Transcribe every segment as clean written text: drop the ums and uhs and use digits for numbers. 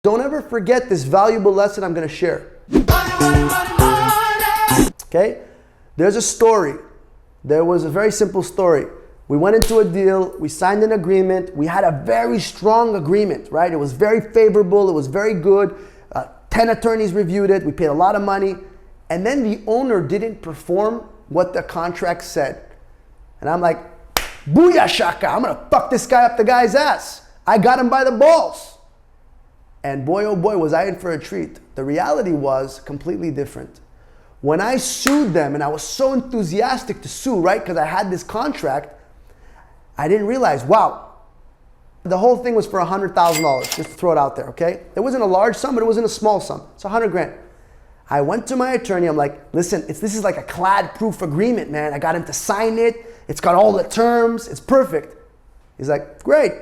Don't ever forget this valuable lesson I'm going to share. Okay? There's a story. There was a very simple story. We went into a deal, we signed an agreement, we had a very strong agreement, right? It was very favorable, it was very good. 10 attorneys reviewed it, we paid a lot of money, and then the owner didn't perform what the contract said. And I'm like, booyah shaka, I'm gonna fuck this guy up the guy's ass. I got him by the balls. And boy, oh boy, was I in for a treat. The reality was completely different. When I sued them, and I was so enthusiastic to sue, right? Because I had this contract, I didn't realize, wow, the whole thing was for $100,000, just to throw it out there, okay? It wasn't a large sum, but it wasn't a small sum. It's 100 grand. I went to my attorney, I'm like, listen, this is like a clad-proof agreement, man. I got him to sign it. It's got all the terms. It's perfect. He's like, great.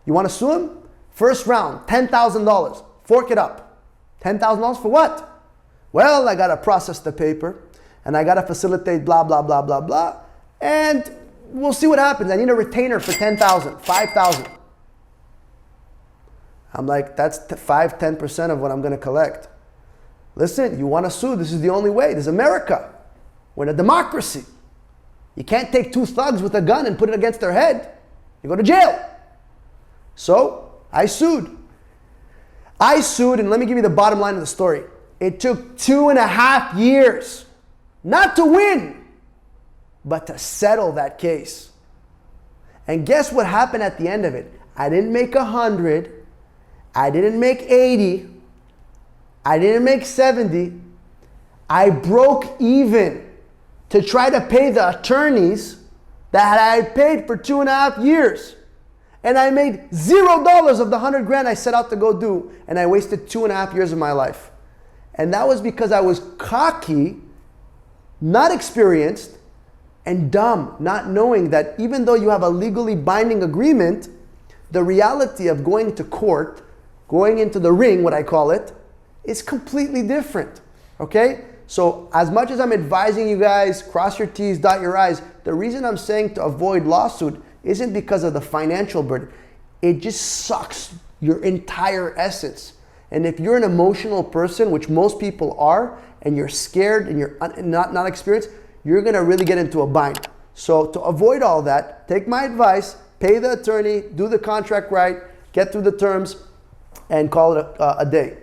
You want to sue him? First round, $10,000. Fork it up. $10,000 for what? Well, I got to process the paper, and I got to facilitate blah, blah, blah, blah, blah. And we'll see what happens. I need a retainer for $10,000, $5,000. I'm like, that's 5-10% of what I'm going to collect. Listen, you want to sue? This is the only way. This is America. We're in a democracy. You can't take two thugs with a gun and put it against their head. You go to jail. So I sued, and let me give you the bottom line of the story. It took 2.5 years, not to win, but to settle that case. And guess what happened at the end of it? I didn't make 100, I didn't make 80, I didn't make 70. I broke even to try to pay the attorneys that I had paid for 2.5 years. And I made $0 of the 100 grand I set out to go do, and I wasted 2.5 years of my life. And that was because I was cocky, not experienced, and dumb, not knowing that even though you have a legally binding agreement, the reality of going to court, going into the ring, what I call it, is completely different, okay? So as much as I'm advising you guys, cross your T's, dot your I's, the reason I'm saying to avoid lawsuit isn't because of the financial burden. It just sucks your entire essence. And if you're an emotional person, which most people are, and you're scared and you're not experienced, you're gonna really get into a bind. So to avoid all that, take my advice, pay the attorney, do the contract right, get through the terms, and call it a day.